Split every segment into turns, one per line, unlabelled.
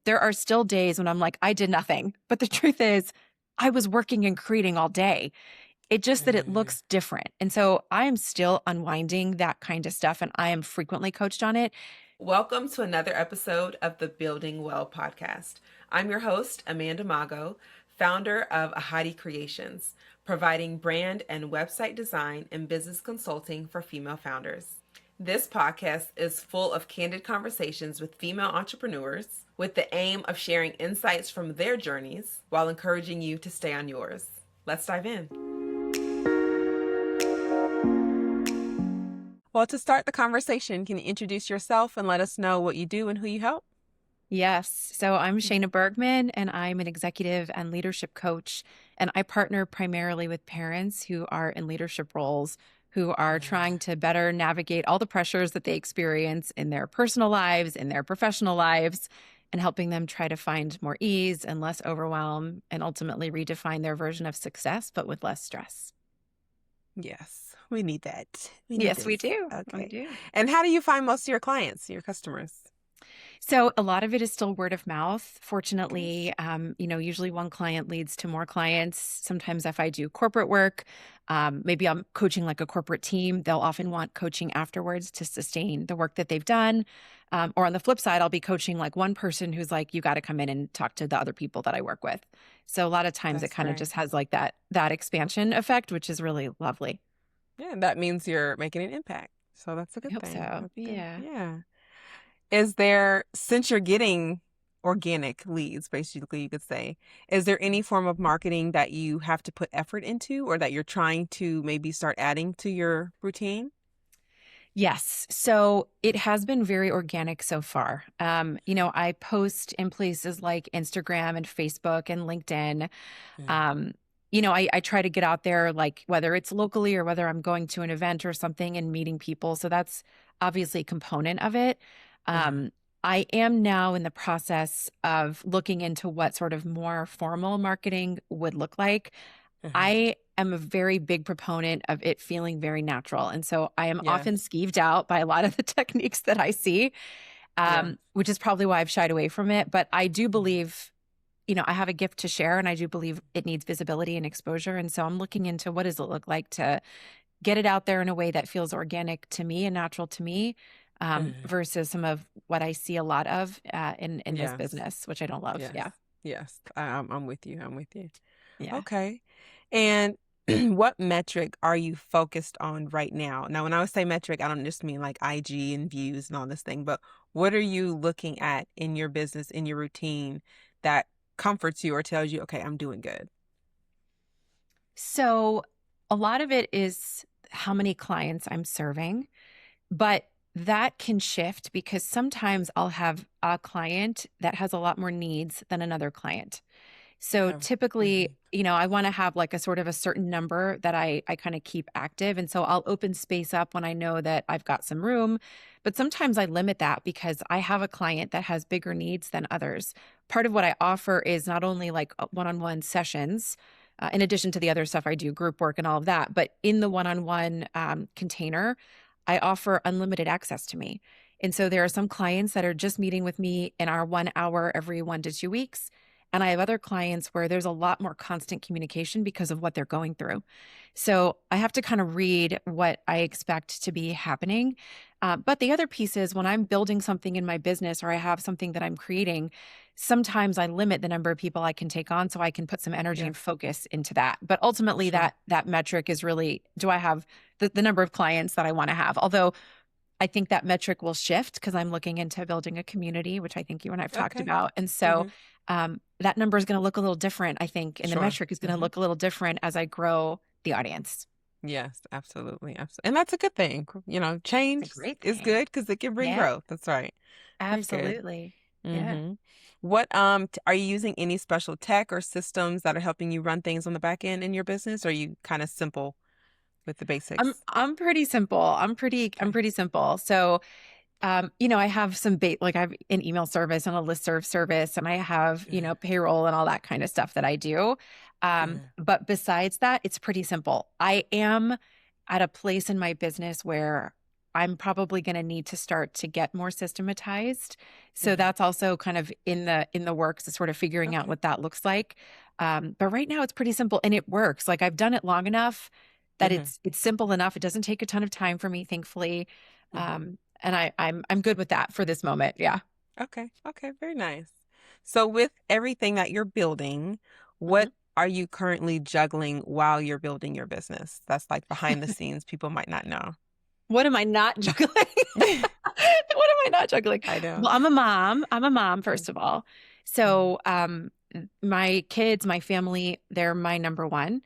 there are still days when I'm like, I did nothing. But the truth is, I was working and creating all day. It just that it
Mm.
looks different. And so I am still unwinding that kind of stuff, and I am frequently coached on it.
Welcome to another episode of the Building Well podcast. I'm your host, Amanda Mago, founder of Ahadi Creations, providing brand and website design and business consulting for female founders. This podcast is full of candid conversations with female entrepreneurs with the aim of sharing insights from their journeys while encouraging you to stay on yours. Let's dive in. Well, to start the conversation, can you introduce yourself and let us know what you do and who you help?
Yes. So I'm Shayna Bergman, and I'm an executive and leadership coach. And I partner primarily with parents who are in leadership roles, who are trying to better navigate all the pressures that they experience in their personal lives, in their professional lives, and helping them try to find more ease and less overwhelm and ultimately redefine their version of success, but with less stress.
Yes, we need that. We need
Yes, we
this.
do. We
Okay.
do.
And how do you find most of your clients, your customers?
So a lot of it is still word of mouth.
Okay.
Fortunately, usually one client leads to more clients. Sometimes if I do corporate work, maybe I'm coaching like a corporate team, they'll often want coaching afterwards to sustain the work that they've done. Or on the flip side, I'll be coaching like one person who's like, you got to come in and talk to the other people that I work with. So a lot of times it
That's
kind of
great.
just has like that expansion effect, which is really lovely.
Yeah, that means you're making an impact. So that's a
I
good
hope
thing.
so.
That's good.
Yeah.
Yeah. Is there, since you're getting organic leads, basically, you could say, is there any form of marketing that you have to put effort into or that you're trying to maybe start adding to your routine?
Yes. So it has been very organic so far. I post in places like Instagram and Facebook and LinkedIn.
Mm.
Um, I try to get out there, like whether it's locally or whether I'm going to an event or something and meeting people. So that's obviously a component of it.
Mm.
Um, I am now in the process of looking into what sort of more formal marketing would look like.
Mhm.
I am a very big proponent of it feeling very natural. And so I am often
Yes.
skeeved out by a lot of the techniques that I see,
Yeah.
which is probably why I've shied away from it. But I do
Mhm.
believe, I have a gift to share, and I do believe it needs visibility and exposure. And so I'm looking into what does it look like to get it out there in a way that feels organic to me and natural to me,
Mhm.
versus some of what I see a lot of in this
Yes.
business, which I don't love.
Yes.
Yeah.
Yes. I'm with you. I'm with you.
Yeah.
Okay. And what metric are you focused on right now? Now, when I would say metric, I don't just mean like IG and views and all this thing, but what are you looking at in your business, in your routine that comforts you or tells you, okay, I'm doing good?
So a lot of it is how many clients I'm serving, but that can shift because sometimes I'll have a client that has a lot more needs than another client. So
Yeah.
typically,
Mhm.
I want to have like a sort of a certain number that I kind of keep active. And so I'll open space up when I know that I've got some room. But sometimes I limit that because I have a client that has bigger needs than others. Part of what I offer is not only like one-on-one sessions, in addition to the other stuff I do, group work and all of that, but in the one-on-one container, I offer unlimited access to me. And so there are some clients that are just meeting with me in our 1 hour every 1 to 2 weeks. And I have other clients where there's a lot more constant communication because of what they're going through. So I have to kind of read what I expect to be happening. But the other piece is when I'm building something in my business or I have something that I'm creating, sometimes I limit the number of people I can take on so I can put some energy and
Yes.
focus into that. But ultimately,
Sure.
that metric is really, do I have the number of clients that I want to have? Although I think that metric will shift because I'm looking into building a community, which I think you and I've talked
Okay.
about. And so
Hmm.
that number is going to look a little different, I think, and the
Sure.
metric is going to
Hmm.
look a little different as I grow the audience.
Yes, absolutely. Absolutely. And that's a good thing.
It's
Change
a great
is
thing.
good because it can bring
Yeah,
growth. That's right. Very good.
absolutely. Yeah.
Hmm. What are you using any special tech or systems that are helping you run things on the back end in your business? Or are you kind of simple with the
I'm
basics?
I'm pretty simple. I'm
Okay.
pretty simple. So I have some like I have an email service and a listserv service, and I have,
Uh,
payroll and all that kind of stuff that I do.
uh,
But besides that, it's pretty simple. I am at a place in my business where I'm probably going to need to start to get more systematized. So
Mhm.
that's also kind of in the works, is sort of figuring out
Okay.
what that looks like. But right now it's pretty simple and it works. Like I've done it long enough that
Mhm.
it's simple enough. It doesn't take a ton of time for me, thankfully.
Mhm.
And I'm good with that for this moment. Yeah.
Okay. Okay. Very nice. So with everything that you're building,
Mhm.
what are you currently juggling while you're building your business? That's like behind the scenes, people might not know.
What am I not juggling? What am I not juggling?
I know.
Well, I'm a mom. I'm a mom,
Mm,
first of all.
mhm.
So, my kids, my family, they're my number one.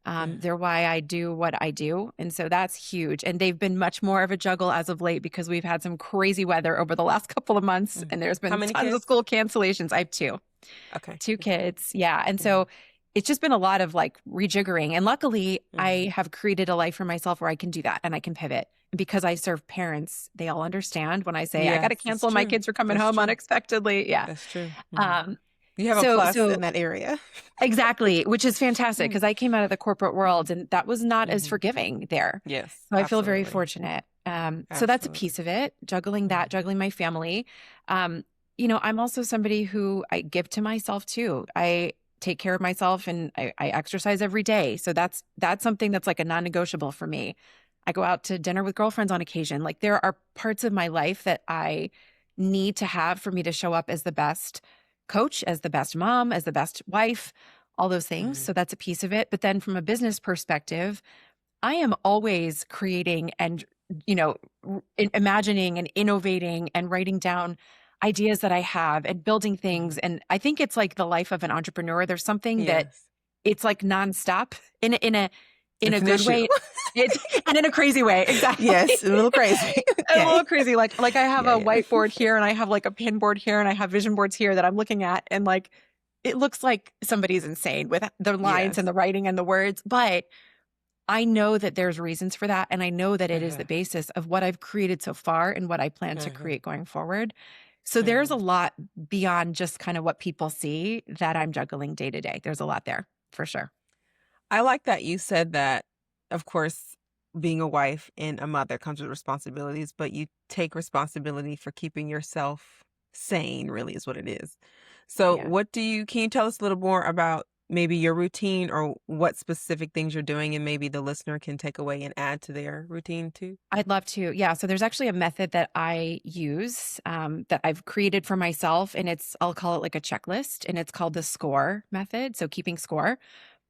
Mhm.
They're why I do what I do. And so that's huge. And they've been much more of a juggle as of late because we've had some crazy weather over the last couple of months
Mhm.
and there's
How
been
many
tons of
kids?
school cancellations. I have two.
Okay.
Two
Okay.
kids. Yeah. And so
Mhm.
it's just been a lot of like rejiggering. And luckily,
Mhm.
I have created a life for myself where I can do that and I can pivot. And because I serve parents, they all understand when I say I got to
Yes, it's
cancel my
true.
kids for coming
That's
home
true.
unexpectedly. Yeah.
That's true. Mhm.
Um,
You have a
so
plus in
so
that area.
exactly, which is fantastic
Mhm.
because I came out of the corporate world
Mhm.
and that was not as
Mhm.
forgiving there.
Yes,
So I feel very
absolutely.
fortunate. So that's a
Absolutely.
piece of it, juggling that,
Mhm.
juggling my family. Um, I'm also somebody who I give to myself too. I take care of myself and I exercise every day. So that's something that's like a non-negotiable for me. I go out to dinner with girlfriends on occasion. Like there are parts of my life that I need to have for me to show up as the best coach, as the best mom, as the best wife, all those things.
Mhm.
So that's a piece of it. But then from a business perspective, I am always creating and, you know, imagining and innovating and writing down ideas that I have and building things.
Mhm.
And I think it's like the life of an entrepreneur. There's something that
Yes.
it's like nonstop in a
It's an
good
issue.
way. It's and in a crazy way.
Yes,
Exactly.
a little crazy.
A
Okay.
little crazy. Like I have
Yeah,
a
yeah.
whiteboard here and I have like a pin board here and I have vision boards here that I'm looking at and like it looks like somebody's insane with the lines and
Yes.
the writing and the words, but I know that there's reasons for that and I know that it is
Uh-huh.
the basis of what I've created so far and what I plan to
Uh-huh.
create going forward. So there's a
Uh-huh.
lot beyond just kind of what people see that I'm juggling day to day. There's a lot there for sure.
I like that you said that, of course, being a wife and a mother comes with responsibilities, but you take responsibility for keeping yourself sane, really is what it is. So,
Yeah.
can you tell us a little more about maybe your routine or what specific things you're doing and maybe the listener can take away and add to their routine too?
I'd love to. Yeah. So there's actually a method that I use that I've created for myself, and I'll call it like a checklist, and it's called the SCORE method. So keeping score.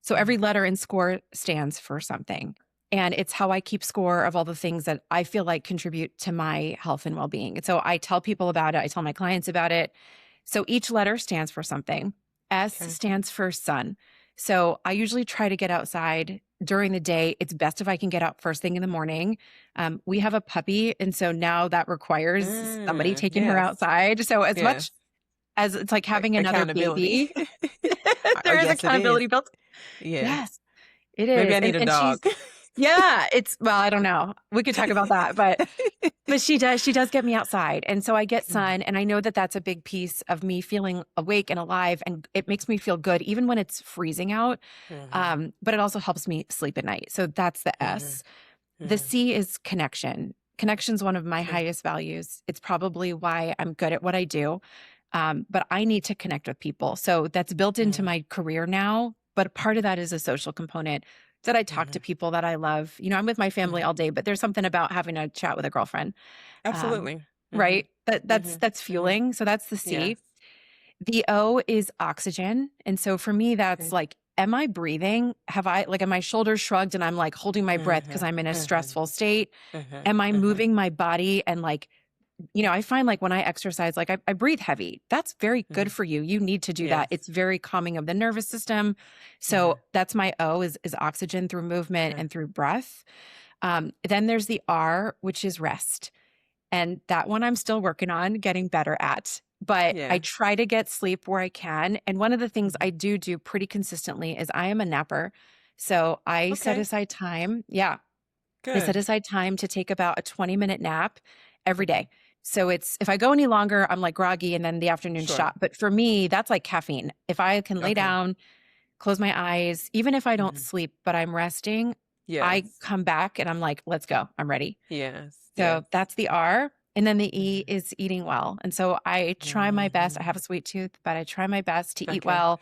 So every
Mhm.
letter in SCORE stands for something. And it's how I keep score of all the things that I feel like contribute to my health and well being. And so I tell people about it, I tell my clients about it. So each letter stands for something. S
Okay.
stands for sun. So I usually try to get outside during the day. It's best if I can get out first thing in the morning. We have a puppy. And so now that requires somebody taking her
Yes.
outside. So as
Yes.
much as it's like having another
Accountability.
baby,
Oh,
there is
yes, it is.
accountability built.
Yes.
Yes, it
Maybe I
is.
need a
And
dog.
she's yeah, it's well, I don't know. We could talk about that, but she does get me outside. And so I get
Mhm.
sun and I know that that's a big piece of me feeling awake and alive and it makes me feel good even when it's freezing out.
Mhm.
But it also helps me sleep at night. So that's the
Mhm.
S. The
Mhm.
C is connection. Connection's one of my
Okay.
highest values. It's probably why I'm good at what I do. But I need to connect with people. So that's built into
Mhm.
my career now. But part of that is a social component that I talk to
Mhm.
people that I love. I'm with my family
Mhm.
all day, but there's something about having a chat with a girlfriend. Um,
Absolutely. Mhm.
right? That's
Mhm.
that's
Mhm.
fueling. So that's the
Yes.
C. The O is oxygen. And so for me, that's
Okay.
like, am I breathing? Am my shoulders shrugged and I'm like holding my breath because
Mhm.
I'm in a
Mhm.
stressful state?
Mhm.
Am I
Mhm.
moving my body and like, I find like when I exercise, like I breathe heavy. That's very good
Mhm.
for you. You need to do that.
Yes.
It's very calming of the nervous system.
Mhm.
So that's my O is oxygen through movement
Okay.
and through breath. Then there's the R, which is rest. And that one I'm still working on getting better at. But I
Yes.
try to get sleep where I can. And one of the things I
Mhm.
do pretty consistently is I am a napper. So I set
Okay.
aside time. Yeah. I set
Good.
aside time to take about a 20-minute nap every
Mhm.
day. So it's if I go any longer, I'm like groggy and then the afternoon
Sure.
shot. But for me, that's like caffeine. If I can lay
Okay.
down, close my eyes, even if I don't
Mhm.
sleep, but I'm resting, I
Yes.
come back and I'm like, let's go. I'm ready.
Yes.
So
Yes.
that's the R. And then the E
Mhm.
is eating well. And so I try my best. I have a
Mhm.
sweet tooth, but I try my best to eat
Okay.
well.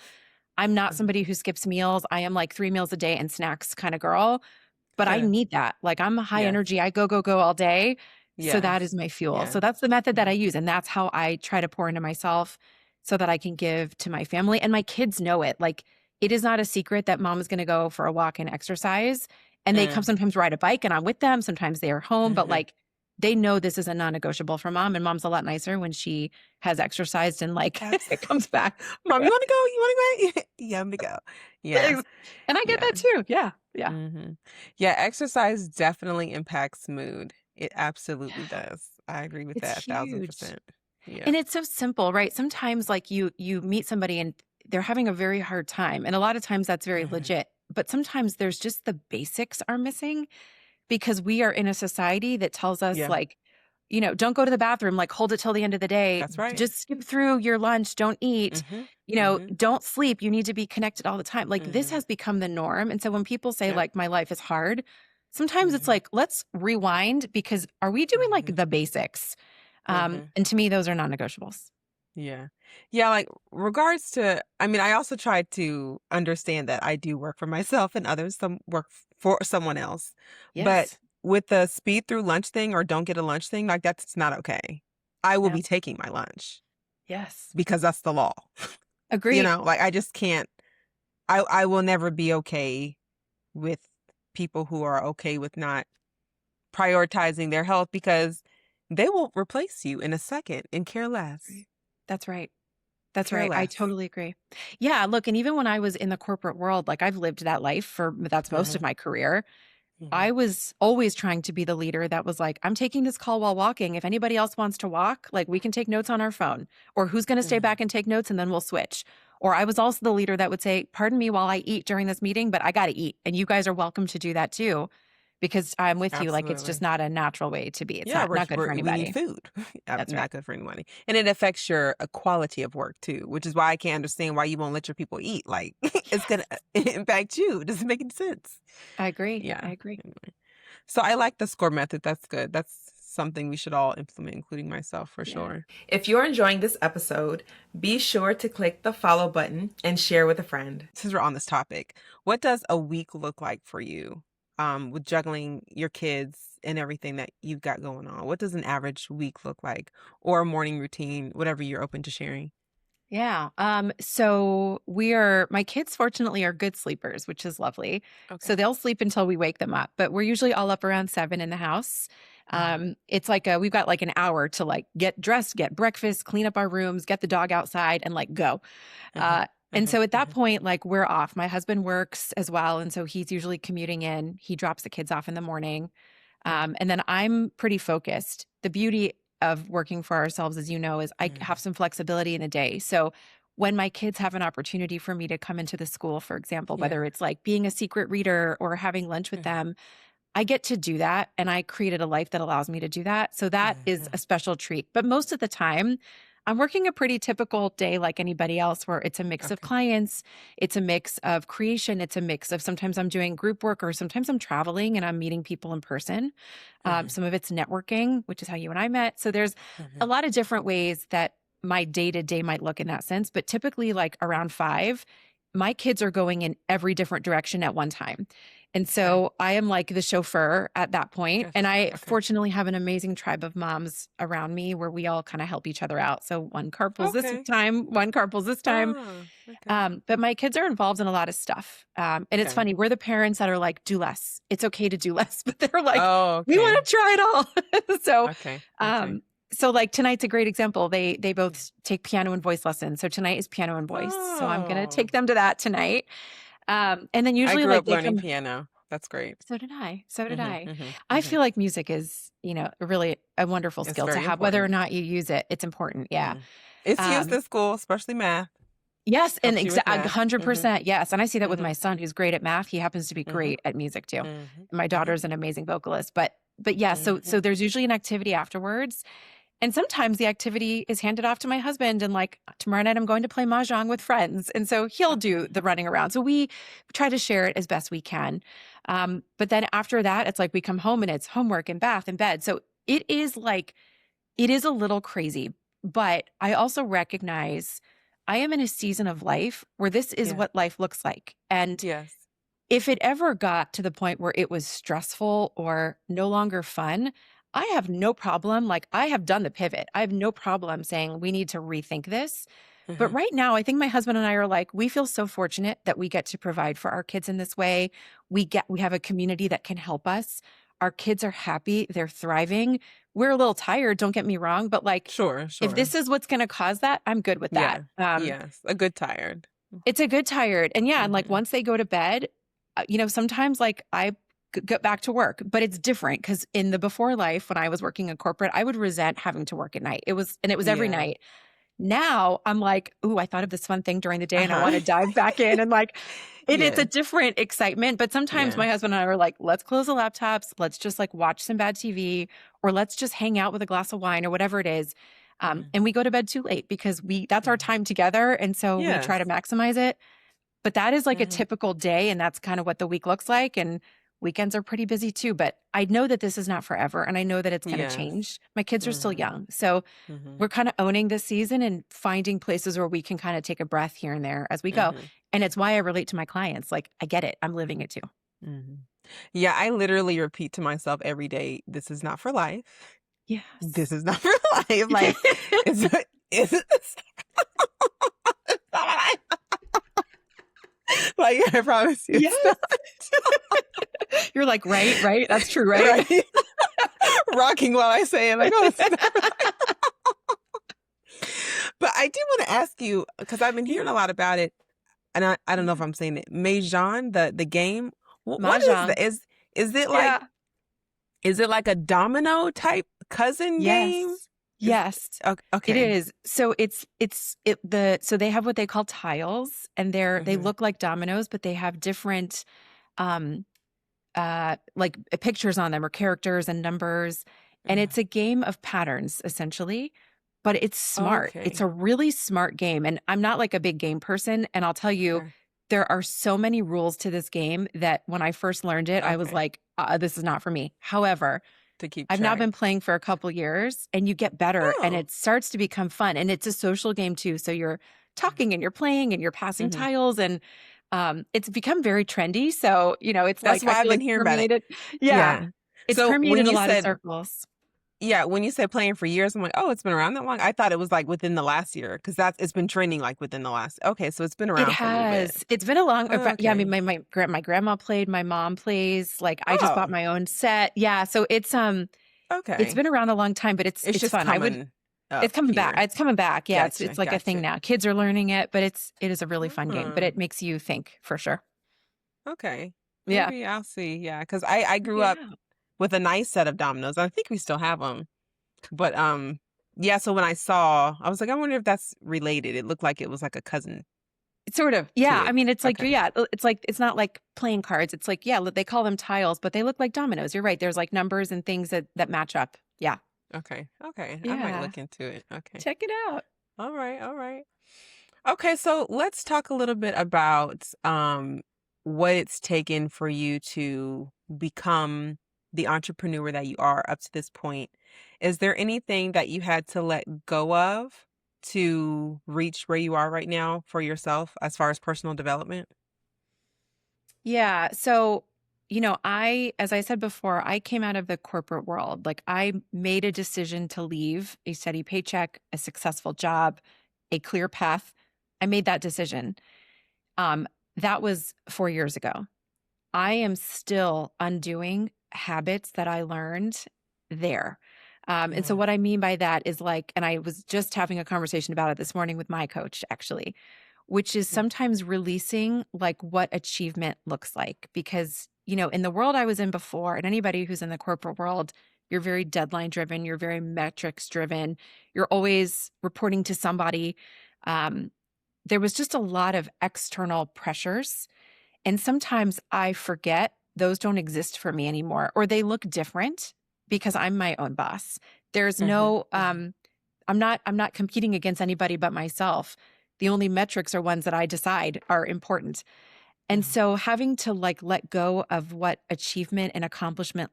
I'm not
Mhm.
somebody who skips meals. I am like 3 meals a day and snacks kind of girl, but I
Good.
need that. Like I'm high
Yes.
energy. I go, go, go all day. So that is
Yes.
my fuel. So
Yes.
that's the method that I
Mhm.
use. And that's how I try to pour into myself so that I can give to my family. And my kids know it. Like it is not a secret that mom is going to go for a walk and exercise. And they come
Mm.
sometimes ride a bike and I'm with them. Sometimes they are home, but
Mhm.
like they know this is a non-negotiable for mom. And mom's a lot nicer when she has exercised and like it
Absolutely.
comes back.
Mom, you want to go? You want to go? Yeah, I'm to go. Yes.
And I get
Yeah.
that too. Yeah. Yeah.
Yeah, exercise definitely impacts mood. It absolutely
Yeah.
does. I agree with
It's
that
huge.
1,000%. Yeah.
And it's so simple, right? Sometimes like you meet somebody and they're having a very hard time. And a lot of times that's very
Mhm.
legit. But sometimes there's just the basics are missing because we are in a society that tells us
Yeah,
like, don't go to the bathroom, like hold it till the end of the day.
that's right.
Just skip through your lunch, don't eat.
Mhm. Mhm.
Don't sleep. You need to be connected all the time. Like this
Mhm.
has become the norm. And so when people say
Yep.
like my life is hard, sometimes it's
Mhm.
like, let's rewind because are we doing like
Mhm.
the basics?
Mhm.
And to me, those are non-negotiables.
Yeah. Yeah, like regards to I mean, I also try to understand that I do work for myself and others some work for someone else. But
Yes.
with the speed through lunch thing or don't get a lunch thing, like that's not okay. I will
No.
be taking my lunch
Yes.
because that's the law.
Agreed.
Like I just can't I will never be okay with people who are okay with not prioritizing their health because they will replace you in a second and care less.
Right. That's right. That's
Care
right. I
less.
totally agree. Yeah, look, and even when I was in the corporate world, like I've lived that life for that's most of
Mhm.
my career.
Mhm.
I was always trying to be the leader that was like, I'm taking this call while walking. If anybody else wants to walk, like we can take notes on our phone, or who's going to stay
Mhm.
back and take notes and then we'll switch. Or I was also the leader that would say, pardon me while I eat during this meeting, but I got to eat. And you guys are welcome to do that too, because I'm with you. Like it's just
Absolutely.
not a natural way to be. It's
Yeah,
not good for
we need
anybody.
food.
That's right.
Not good for anybody. And it affects your quality of work too, which is why I can't understand why you won't let your people eat. Like it's gonna
Yes.
impact you. It doesn't make any sense.
I agree. I
Yeah.
agree.
Anyway. So I like the score method. That's good. That's something we should all implement, including myself for
Yeah.
sure.
If you're enjoying this episode, be sure to click the follow button and share with a friend.
Since we're on this topic, what does a week look like for you? With juggling your kids and everything that you've got going on. What does an average week look like? Or a morning routine, whatever you're open to sharing.
Yeah. So my kids fortunately are good sleepers, which is lovely. So
Okay.
they'll sleep until we wake them up, but we're usually all up around 7 in the house.
Uh-huh.
It's like we've got like an hour to like get dressed, get breakfast, clean up our rooms, get the dog outside and like go.
Uh-huh.
And
Uh-huh.
so at that
Uh-huh.
point, like we're off. My husband works as well. And so he's usually commuting in. He drops the kids off in the morning.
Yeah.
And then I'm pretty focused. The beauty of working for ourselves, as you know, is I
Mhm.
have some flexibility in a day. So when my kids have an opportunity for me to come into the school, for example, whether
Yeah.
it's like being a secret reader or having lunch with
Mhm.
them, I get to do that. And I created a life that allows me to do that. So that is a
Mhm.
special treat. But most of the time, I'm working a pretty typical day like anybody else, where it's a mix of
Okay.
clients, it's a mix of creation, it's a mix of sometimes I'm doing group work or sometimes I'm traveling and I'm meeting people in person.
Mhm.
Some of it's networking, which is how you and I met. So there's a
Mhm.
lot of different ways that my day to day might look in that sense. But typically, like around 5, my kids are going in every different direction at one time. And
Okay.
so I am like the chauffeur at that point. And
Gotcha.
I
Okay.
fortunately have an amazing tribe of moms around me where we all kind of help each other out. So one carpool's this
Okay.
time, one carpool's this time.
Oh, okay.
But my kids are involved in a lot of stuff. And it's
Okay.
funny, we're the parents that are like, do less. It's okay to do less. But they're like,
Oh,
we
okay.
want to try it all. so,
Okay. Okay.
um, so like tonight's a great example. They both take piano and voice lessons. So tonight is piano and voice. So I'm gonna take
Oh.
them to that tonight. And then
I
usually
grew
like
up
they
learning
come.
piano. That's great.
So did I. So did
Mhm.
I.
Mhm.
I
Mhm.
feel like music is, really a wonderful
It's
skill to
very
have, whether or
important.
not you use it. It's important. Yeah.
Mhm. It's used
Um,
in school, especially math.
yes, and
Helps you with math. Mhm.
100%. Yes. And I see that with my
Mhm.
son who's great at math. He happens to be
Mhm.
great at music too.
Mhm.
And my
Mhm.
daughter's an amazing vocalist. But yeah, so
Mhm.
there's usually an activity afterwards. And sometimes the activity is handed off to my husband and like tomorrow night I'm going to play mahjong with friends. And so he'll do
Okay.
the running around. So we try to share it as best we can. But then after that, it's like we come home and it's homework and bath and bed. So it is a little crazy, but I also recognize I am in a season of life where this is
Yeah.
what life looks like. And
Yes.
if it ever got to the point where it was stressful or no longer fun, I have no problem. Like I have done the pivot. I have no problem saying we need to rethink this. But
Hmm.
right now, I think my husband and I are like, we feel so fortunate that we get to provide for our kids in this way. We have a community that can help us. Our kids are happy, they're thriving. We're a little tired, don't get me wrong, but like
Sure,
if
sure.
this is what's going to cause that, I'm good with that.
Yeah. Yes. A good tired.
It's a good tired. And yeah, and like
Hmm.
once they go to bed, sometimes like I get back to work, but it's different because in the before life, when I was working in corporate, I would resent having to work at night. It was every
Yeah.
night. Now I'm like, ooh, I thought of this fun thing during the day and I want
Uh-huh.
to dive back in and like it's
Yeah.
a different excitement. But sometimes
Yeah.
my husband and I are like, let's close the laptops, let's just like watch some bad TV, or let's just hang out with a glass of wine or whatever it is. And
Mhm.
we go to bed too late because that's our
Mhm.
time together. And so we try to
Yes.
maximize it. But that is like a
Mhm.
typical day, and that's kind of what the week looks like, and weekends are pretty busy too, but I know that this is not forever, and I know that it's gonna
Yes.
change. My kids are still
Mhm.
young, so
Mhm.
we're kinda owning this season and finding places where we can kinda take a breath here and there as we go,
Mhm.
and it's why I relate to my clients, like, I get it, I'm living it too.
Mhm. Yeah, I literally repeat to myself every day, "This is not for life. This
Yes.
is not for life." Like, it's it's it's not life. Like, I promise you it's
Yes.
not.
You're like, "Right, right, that's true, right?"
Right? Rocking while I say it, like, "Oh, this is not for life." But I do wanna ask you, because I've been hearing a
Yeah,
lot about it, and I don't know if
yeah.
I'm saying it, Mahjong, the game? What is
Mahjong.
the is it like
Yeah.
is it like a domino type cousin game?
Yes.
Is
Yes. It
okay.
is. So so they have what they call tiles and they
Mhm,
look like dominoes, but they have different um like pictures on them or characters and numbers. And
mhm.
it's a game of patterns essentially, but it's smart. It's
Okay,
a really smart game. And I'm not like a big game person. And I'll tell you,
okay,
there are so many rules to this game that when I first learned it, I was
okay.
like, this is not for me. However,
To keep
I've now
track.
been playing for a couple years and you get better and
Oh,
it starts to become fun and it's a social game too. So you're
mhm,
talking and you're playing and you're passing
mhm.
tiles and it's become very trendy. So, it's
That's
like I
why I've
feel
been
like
hearing about it.
permeated. Yeah.
Yeah.
It's
So
permeated
when
a
you
lot of
said
circles.
yeah, when you said playing for years, I'm like, "Oh, it's been around that long?" I thought it was, like, within the last year, because it's been trending, like, within the last okay, so it's been
It
around for a little bit.
has. It's been a long
Oh,
yeah, I mean
okay.
my grandma played, my mom plays, like I just bought
Oh,
my own set. Yeah, so it's
okay.
been around a long time, but it's
It's
it's
just
fun. I would
coming up here.
It's coming back. Yeah, it's
Gotcha,
like a thing
gotcha.
now. Kids are learning it, but it is a really fun game, but
Mm,
it makes you think for sure.
okay.
Yeah.
Maybe I'll see, yeah, because I grew up
Yeah.
with a nice set of dominoes. I think we still have them, but, yeah, so when I saw I was like, "I wonder if that's related." It looked like it was like a cousin
Sort of.
to
Yeah, I
it.
mean, it's like
Okay.
yeah, it's like it's not like playing cards. It's like, yeah, they call them tiles, but they look like dominoes. You're right. There's like numbers and things that match up. Yeah.
Okay, okay, I might
Yeah.
look into it. Okay.
Check it out.
Alright, alright. Okay, so let's talk a little bit about what it's taken for you to become the entrepreneur that you are up to this point. Is there anything that you had to let go of to reach where you are right now for yourself as far as personal development?
Yeah. So, as I said before, I came out of the corporate world. Like I made a decision to leave a steady paycheck, a successful job, a clear path. I made that decision. Um, that was 4 years ago. I am still undoing habits that I learned there. And so
Mhm,
what I mean by that is like, and I was just having a conversation about it this morning with my coach, actually, which is
mhm,
sometimes releasing like what achievement looks like. Because, in the world I was in before, and anybody who's in the corporate world, you're very deadline driven, you're very metrics driven, you're always reporting to somebody. Um, there was just a lot of external pressures and sometimes I forget those don't exist for me anymore, or they look different because I'm my own boss. There's
Mhm.
no, I'm not competing against anybody but myself. The only metrics are ones that I decide are important. And
Mhm.
so having to like let go of what achievement and accomplishment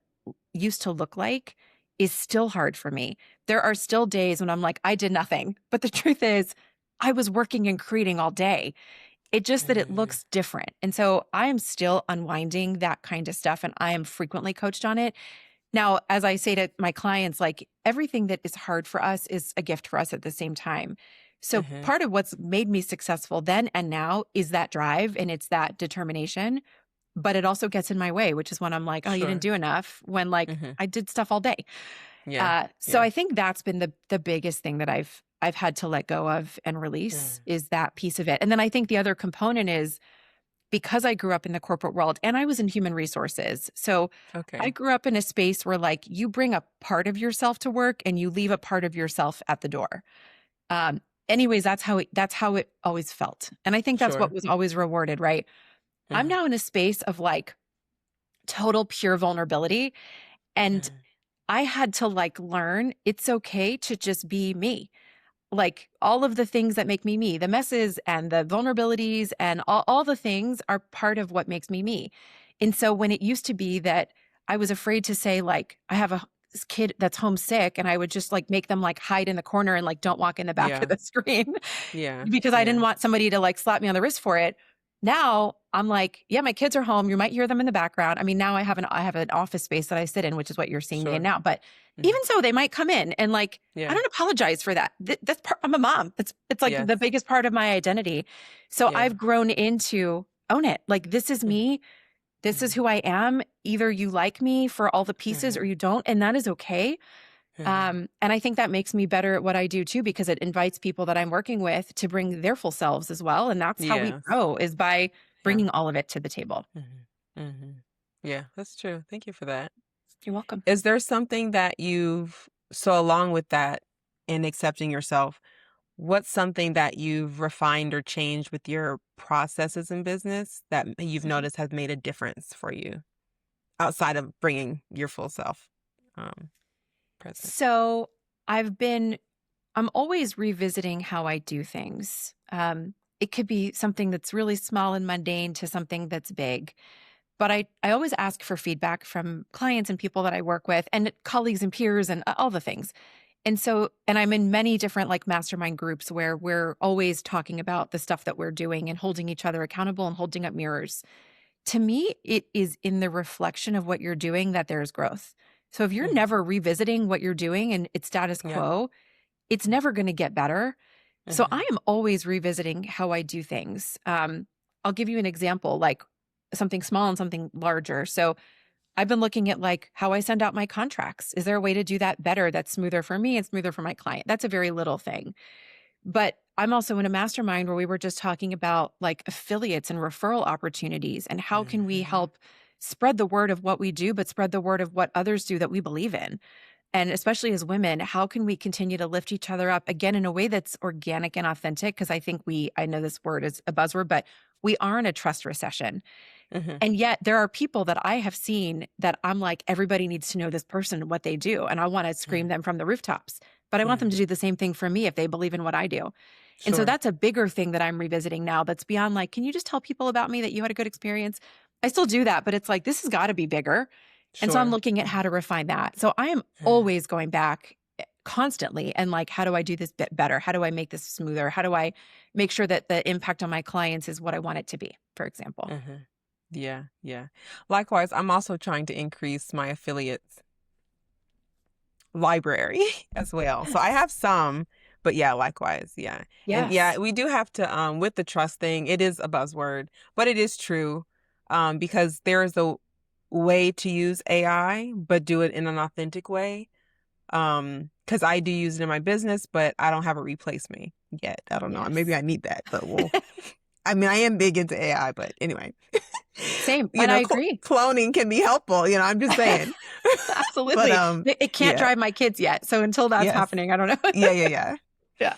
used to look like is still hard for me. There are still days when I'm like, I did nothing. But the truth is, I was working and creating all day. It just that it
Mhm.
looks different. And so I am still unwinding that kind of stuff and I am frequently coached on it. Now, as I say to my clients, like everything that is hard for us is a gift for us at the same time. So
Mhm.
part of what's made me successful then and now is that drive and it's that determination. But it also gets in my way, which is when I'm like, oh, you didn't
Sure.
do enough when like
Mhm.
I did stuff all day.
Yeah.
So
Yeah.
I think that's been the biggest thing that I've had to let go of and release
Mm.
is that piece of it. And then I think the other component is because I grew up in the corporate world and I was in human resources. So I
Okay.
grew up in a space where like you bring a part of yourself to work and you leave a part of yourself at the door. Um, anyways, that's how it always felt. And I think that's what
Sure.
was always rewarded, right? I'm
Mhm.
now in a space of like total pure vulnerability. And
Mhm.
I had to like learn it's okay to just be me. Like all of the things that make me me, the messes and the vulnerabilities and all the things are part of what makes me me. And so when it used to be that I was afraid to say, like, I have this kid that's homesick and I would just like make them like hide in the corner and like don't walk in the back of
Yeah.
the screen
Yeah.
because I didn't
Yeah.
want somebody to like slap me on the wrist for it. Now I'm like, yeah, my kids are home. You might hear them in the background. I mean, now I have an office space that I sit in, which is what you're seeing me in
Sure.
now. But
Mhm.
even so, they might come in and like I
Yeah.
don't apologize for that. That's part, I'm a mom. It's like the
Yes.
biggest part of my identity. So
Yeah.
I've grown into own it. Like this is
Mhm.
me. This is
Mhm.
who I am. Either you like me for all the pieces or
Mhm.
you don't, and that is okay.
Mhm.
And I think that makes me better at what I do too, because it invites people that I'm working with to bring their full selves as well. And that's how we
Yes.
grow is by
Yeah.
bringing all of it to the table.
Mhm. Mhm. Yeah, that's true. Thank you for that.
You're welcome.
Is there something that you've so along with that in accepting yourself, what's something that you've refined or changed with your processes in business that you've
Mhm.
noticed has made a difference for you outside of bringing your full self um, present?
So I've been I'm always revisiting how I do things. It could be something that's really small and mundane to something that's big. But I always ask for feedback from clients and people that I work with and colleagues and peers and all the things. And I'm in many different like mastermind groups where we're always talking about the stuff that we're doing and holding each other accountable and holding up mirrors. To me, it is in the reflection of what you're doing that there's growth. So if you're
Mhm.
never revisiting what you're doing and it's status
Yeah.
quo, it's never going to get better. So I
Mhm.
am always revisiting how I do things. I'll give you an example, like something small and something larger. So I've been looking at like how I send out my contracts. Is there a way to do that better that's smoother for me and smoother for my client? That's a very little thing. But I'm also in a mastermind where we were just talking about like affiliates and referral opportunities and how can we
Mhm.
help spread the word of what we do, but spread the word of what others do that we believe in. And especially as women, how can we continue to lift each other up again in a way that's organic and authentic? Because I know this word is a buzzword, but we are in a trust recession.
Mhm.
And yet there are people that I have seen that I'm like, everybody needs to know this person and what they do. And I want to scream
Mhm.
them from the rooftops, but I want them
Mhm.
to do the same thing for me if they believe in what I do. And so
Sure.
that's a bigger thing that I'm revisiting now that's beyond like, can you just tell people about me that you had a good experience? I still do that, but it's like, this has got to be bigger. And so I'm
Sure.
looking at how
Mhm.
to refine that. So I am
Mhm.
always going back constantly and like, how do I do this bit better? How do I make this smoother? How do I make sure that the impact on my clients is what I want it to be, for example?
Mhm. Yeah. Yeah. Likewise, I'm also trying to increase my affiliates library as well. So I have some, but yeah, likewise, yeah. And yeah,
Yes.
we do have to with the trust thing, it is a buzzword, but it is true because there is a way to use AI but do it in an authentic way. Cuz I do use it in my business, but I don't have it replace me yet. I don't know. Maybe
Yes.
I need that, but I mean, I am big into AI, but anyway.
Same. And I agree.
Cloning can be helpful, I'm just saying. But
Absolutely. It can't
yeah.
drive my kids yet. So until that's
Yes.
happening, I don't know.
Yeah, yeah, yeah.
Yeah.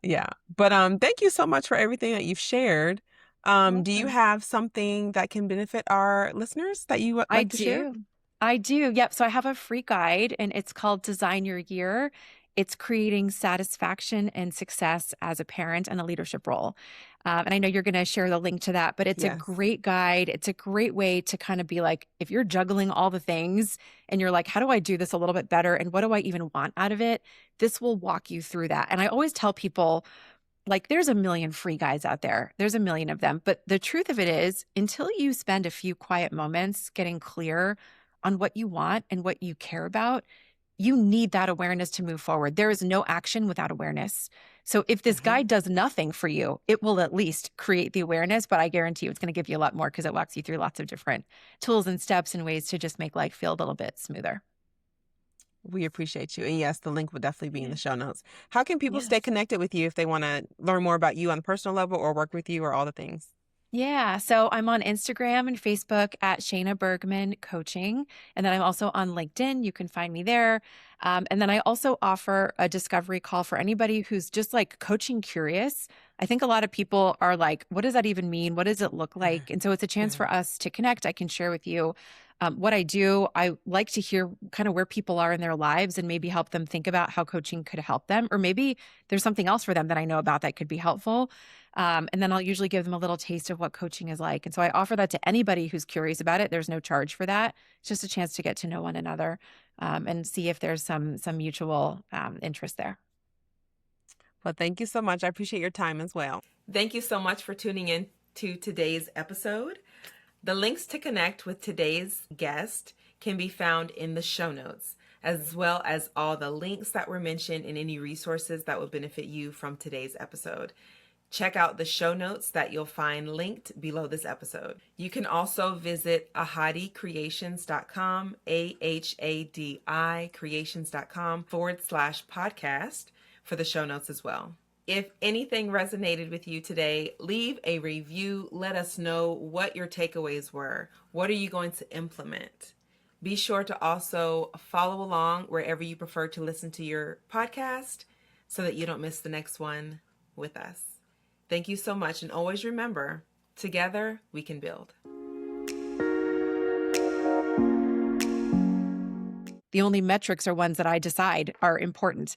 Yeah. But thank you so much for everything that you've shared.
You're
Do you
welcome.
have something that can benefit our listeners that you would
I
like to share?
do. I do. Yep. So I have a free guide and it's called Design Your Year. It's creating satisfaction and success as a parent and a leadership role. And I know you're going to share the link to that, but it's a
Yes.
great guide. It's a great way to kind of be like, if you're juggling all the things and you're like, how do I do this a little bit better? And what do I even want out of it? This will walk you through that. And I always tell people, like, there's a million free guides out there. There's a million of them. But the truth of it is, until you spend a few quiet moments getting clear on what you want and what you care about, you need that awareness to move forward. There is no action without awareness. So if this
Hmm.
guide does nothing for you, it will at least create the awareness, but I guarantee you it's going to give you a lot more because it walks you through lots of different tools and steps and ways to just make life feel a little bit smoother.
We appreciate you. And yes, the link will definitely be in
Yeah.
the show notes. How can people stay
Yes.
connected with you if they want to learn more about you on a personal level or work with you or all the things?
Yeah. So I'm on Instagram and Facebook at Shayna Bergman Coaching. And then I'm also on LinkedIn. You can find me there. And then I also offer a discovery call for anybody who's just like coaching curious. I think a lot of people are like, what does that even mean? What does it look like? And so it's a chance for us to connect. I can share with you what I do. I like to hear kind of where people are in their lives and maybe help them think about how coaching could help them. Or maybe there's something else for them that I know about that could be helpful. And then I'll usually give them a little taste of what coaching is like. And so I offer that to anybody who's curious about it. There's no charge for that. It's just a chance to get to know one another and see if there's some mutual interest there.
Well, thank you so much. I appreciate your time as well. Thank you so much for tuning in to today's episode. The links to connect with today's guest can be found in the show notes, as well as all the links that were mentioned and any resources that would benefit you from today's episode. Check out the show notes that you'll find linked below this episode. You can also visit ahadicreations.com, AHADI creations.com/podcast for the show notes as well. If anything resonated with you today, leave a review. Let us know what your takeaways were. What are you going to implement? Be sure to also follow along wherever you prefer to listen to your podcast so that you don't miss the next one with us. Thank you so much. And always remember, together we can build.
The only metrics are ones that I decide are important.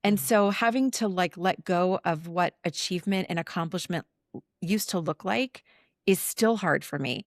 And so having to like let go of what achievement and accomplishment used to look like is still hard for me.